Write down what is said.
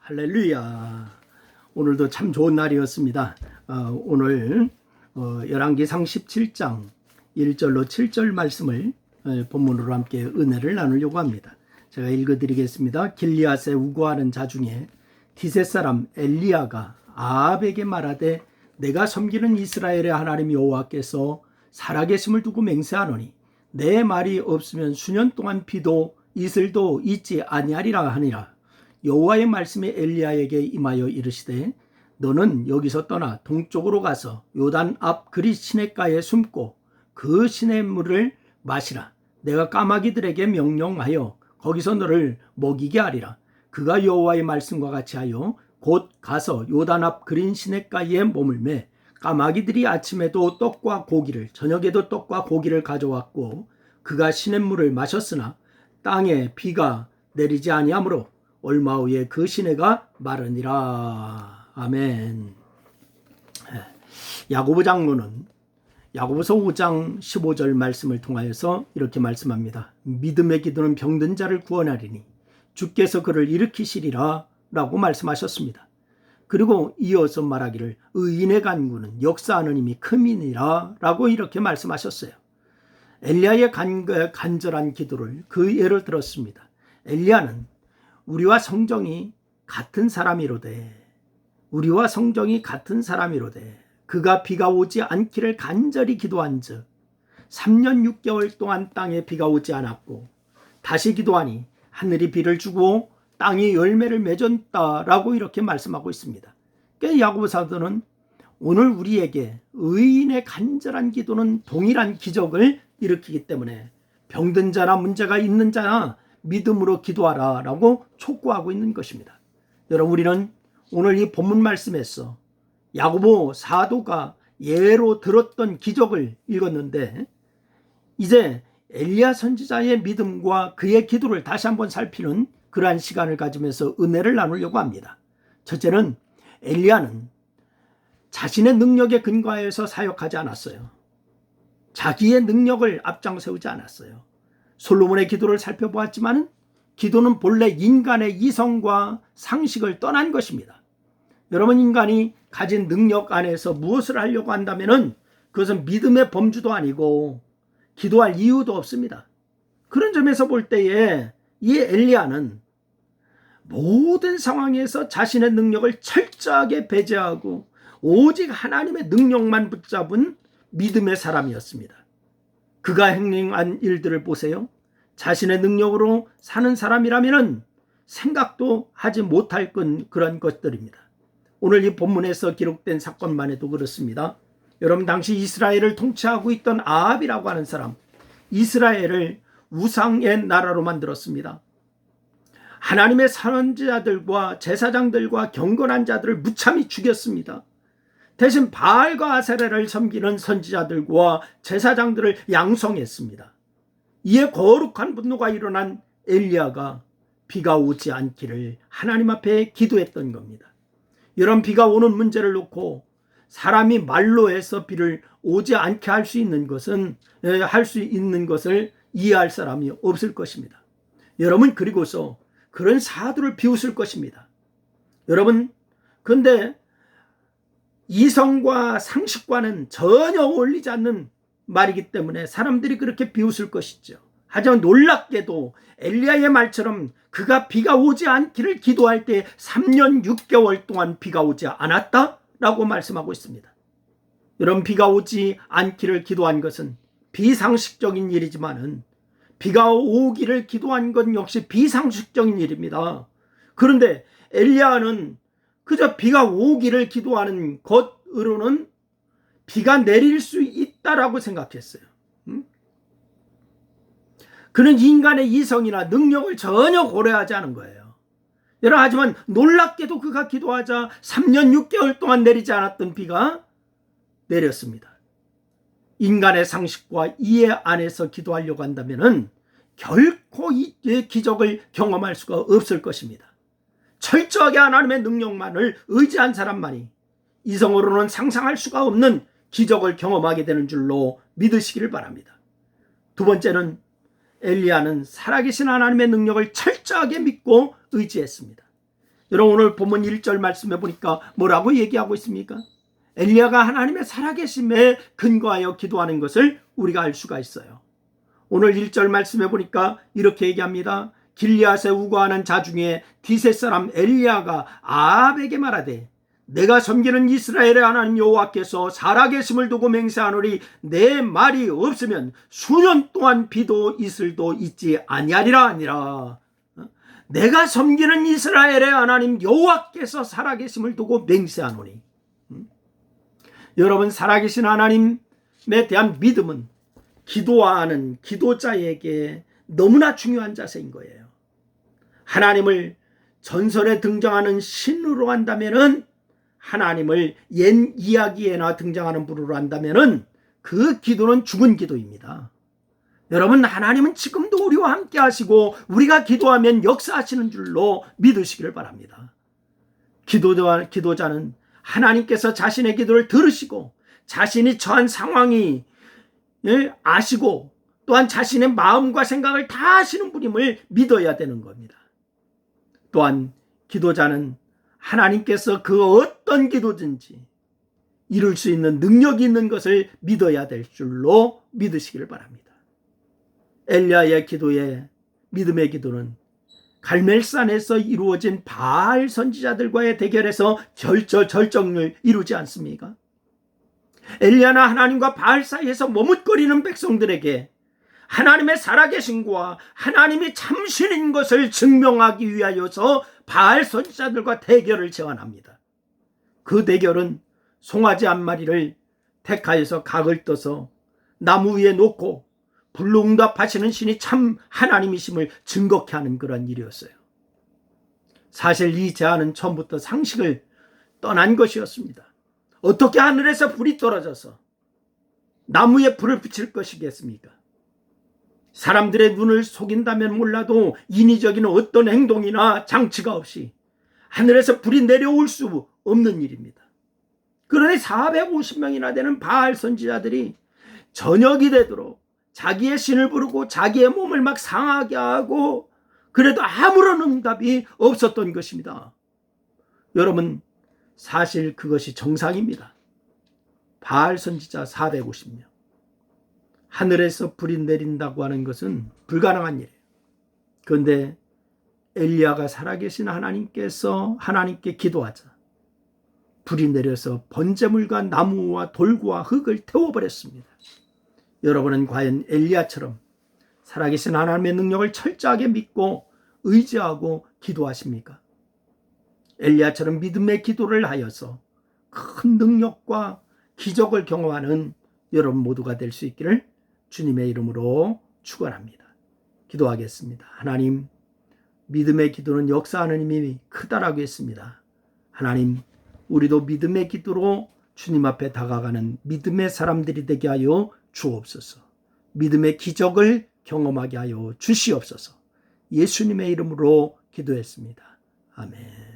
할렐루야. 오늘도 참 좋은 날이었습니다. 오늘 열왕기상 17장 1절로 7절 말씀을 본문으로 함께 은혜를 나누려고 합니다. 제가 읽어드리겠습니다. 길리앗에 우거하는 자 중에 디셋 사람 엘리야가 아합에게 말하되 내가 섬기는 이스라엘의 하나님 여호와께서 살아계심을 두고 맹세하노니 내 말이 없으면 수년 동안 비도 이슬도 있지 아니하리라 하니라. 여호와의 말씀이 엘리야에게 임하여 이르시되 너는 여기서 떠나 동쪽으로 가서 요단 앞 그릿 시냇가에 숨고 그 시냇물을 마시라. 내가 까마귀들에게 명령하여 거기서 너를 먹이게 하리라. 그가 여호와의 말씀과 같이 하여 곧 가서 요단 앞 그린 시냇가에 머물매 까마귀들이 아침에도 떡과 고기를 저녁에도 떡과 고기를 가져왔고 그가 시냇물을 마셨으나 땅에 비가 내리지 아니하므로 얼마 후에 그 시내가 마르니라. 아멘. 야고보 장로는 야고보서 5장 15절 말씀을 통하여서 이렇게 말씀합니다. 믿음의 기도는 병든 자를 구원하리니 주께서 그를 일으키시리라 라고 말씀하셨습니다. 그리고 이어서 말하기를 의인의 간구는 역사하는 힘이 큼이니라 라고 이렇게 말씀하셨어요. 엘리야의 간절한 기도를 그 예를 들었습니다. 엘리야는 우리와 성정이 같은 사람이로되 그가 비가 오지 않기를 간절히 기도한즉 3년 6개월 동안 땅에 비가 오지 않았고 다시 기도하니 하늘이 비를 주고 땅이 열매를 맺었다라고 이렇게 말씀하고 있습니다. 야고보 사도는 오늘 우리에게 의인의 간절한 기도는 동일한 기적을 일으키기 때문에 병든 자나 문제가 있는 자나 믿음으로 기도하라 라고 촉구하고 있는 것입니다. 여러분, 우리는 오늘 이 본문 말씀에서 야고보 사도가 예로 들었던 기적을 읽었는데 이제 엘리야 선지자의 믿음과 그의 기도를 다시 한번 살피는 그러한 시간을 가지면서 은혜를 나누려고 합니다. 첫째는 엘리야는 자신의 능력에 근거해서 사역하지 않았어요. 자기의 능력을 앞장 세우지 않았어요. 솔로몬의 기도를 살펴보았지만 기도는 본래 인간의 이성과 상식을 떠난 것입니다. 여러분, 인간이 가진 능력 안에서 무엇을 하려고 한다면 그것은 믿음의 범주도 아니고 기도할 이유도 없습니다. 그런 점에서 볼 때에 이 엘리야는 모든 상황에서 자신의 능력을 철저하게 배제하고 오직 하나님의 능력만 붙잡은 믿음의 사람이었습니다. 그가 행한 일들을 보세요. 자신의 능력으로 사는 사람이라면 생각도 하지 못할 그런 것들입니다. 오늘 이 본문에서 기록된 사건만 해도 그렇습니다. 여러분, 당시 이스라엘을 통치하고 있던 아합이라고 하는 사람, 이스라엘을 우상의 나라로 만들었습니다. 하나님의 선지자들과 제사장들과 경건한 자들을 무참히 죽였습니다. 대신 바알과 아세라를 섬기는 선지자들과 제사장들을 양성했습니다. 이에 거룩한 분노가 일어난 엘리야가 비가 오지 않기를 하나님 앞에 기도했던 겁니다. 이런 비가 오는 문제를 놓고 사람이 말로 해서 비를 오지 않게 할 수 있는 것을 이해할 사람이 없을 것입니다. 여러분, 그리고서 그런 사두를 비웃을 것입니다. 여러분, 근데 이성과 상식과는 전혀 어울리지 않는 말이기 때문에 사람들이 그렇게 비웃을 것이죠. 하지만 놀랍게도 엘리야의 말처럼 그가 비가 오지 않기를 기도할 때 3년 6개월 동안 비가 오지 않았다라고 말씀하고 있습니다. 여러분, 비가 오지 않기를 기도한 것은 비상식적인 일이지만은 비가 오기를 기도한 건 역시 비상식적인 일입니다. 그런데 엘리야는 그저 비가 오기를 기도하는 것으로는 비가 내릴 수 있다라고 생각했어요. 그는 인간의 이성이나 능력을 전혀 고려하지 않은 거예요. 여러분, 하지만 놀랍게도 그가 기도하자 3년 6개월 동안 내리지 않았던 비가 내렸습니다. 인간의 상식과 이해 안에서 기도하려고 한다면 결코 이 기적을 경험할 수가 없을 것입니다. 철저하게 하나님의 능력만을 의지한 사람만이 이성으로는 상상할 수가 없는 기적을 경험하게 되는 줄로 믿으시기를 바랍니다. 두 번째는 엘리야는 살아계신 하나님의 능력을 철저하게 믿고 의지했습니다. 여러분 오늘 본문 1절 말씀해 보니까 뭐라고 얘기하고 있습니까? 엘리야가 하나님의 살아계심에 근거하여 기도하는 것을 우리가 알 수가 있어요. 오늘 1절 말씀해 보니까 이렇게 얘기합니다. 길리앗에 우거하는 자 중에 디셋 사람 엘리야가 아합에게 말하되 내가 섬기는 이스라엘의 하나님 여호와께서 살아계심을 두고 맹세하노니 내 말이 없으면 수년 동안 비도 이슬도 있지 아니하리라 아니라. 내가 섬기는 이스라엘의 하나님 여호와께서 살아계심을 두고 맹세하노니. 여러분 살아계신 하나님에 대한 믿음은 기도하는 기도자에게 너무나 중요한 자세인 거예요. 하나님을 전설에 등장하는 신으로 한다면은, 하나님을 옛 이야기에나 등장하는 분으로 한다면은 그 기도는 죽은 기도입니다. 여러분 하나님은 지금도 우리와 함께 하시고 우리가 기도하면 역사하시는 줄로 믿으시기를 바랍니다. 기도자는 하나님께서 자신의 기도를 들으시고 자신이 처한 상황이 아시고 또한 자신의 마음과 생각을 다 아시는 분임을 믿어야 되는 겁니다. 또한 기도자는 하나님께서 그 어떤 기도든지 이룰 수 있는 능력이 있는 것을 믿어야 될 줄로 믿으시기를 바랍니다. 엘리야의 기도의 믿음의 기도는 갈멜산에서 이루어진 바알 선지자들과의 대결에서 절정을 이루지 않습니까? 엘리야나 하나님과 바알 사이에서 머뭇거리는 백성들에게 하나님의 살아계심과 하나님이 참신인 것을 증명하기 위하여서 바알 선지자들과 대결을 제안합니다. 그 대결은 송아지 한 마리를 택하여서 각을 떠서 나무 위에 놓고 불로 응답하시는 신이 참 하나님이심을 증거케 하는 그런 일이었어요. 사실 이 제안은 처음부터 상식을 떠난 것이었습니다. 어떻게 하늘에서 불이 떨어져서 나무에 불을 붙일 것이겠습니까? 사람들의 눈을 속인다면 몰라도 인위적인 어떤 행동이나 장치가 없이 하늘에서 불이 내려올 수 없는 일입니다. 그러니 450명이나 되는 바알 선지자들이 저녁이 되도록 자기의 신을 부르고 자기의 몸을 막 상하게 하고 그래도 아무런 응답이 없었던 것입니다. 여러분 사실 그것이 정상입니다. 바알 선지자 450명. 하늘에서 불이 내린다고 하는 것은 불가능한 일이에요. 그런데 엘리야가 살아계신 하나님께 기도하자 불이 내려서 번제물과 나무와 돌과 흙을 태워버렸습니다. 여러분은 과연 엘리야처럼 살아계신 하나님의 능력을 철저하게 믿고 의지하고 기도하십니까? 엘리야처럼 믿음의 기도를 하여서 큰 능력과 기적을 경험하는 여러분 모두가 될 수 있기를 주님의 이름으로 축원합니다. 기도하겠습니다. 하나님, 믿음의 기도는 역사하는 힘이 크다라고 했습니다. 하나님, 우리도 믿음의 기도로 주님 앞에 다가가는 믿음의 사람들이 되게 하여 주옵소서. 믿음의 기적을 경험하게 하여 주시옵소서. 예수님의 이름으로 기도했습니다. 아멘.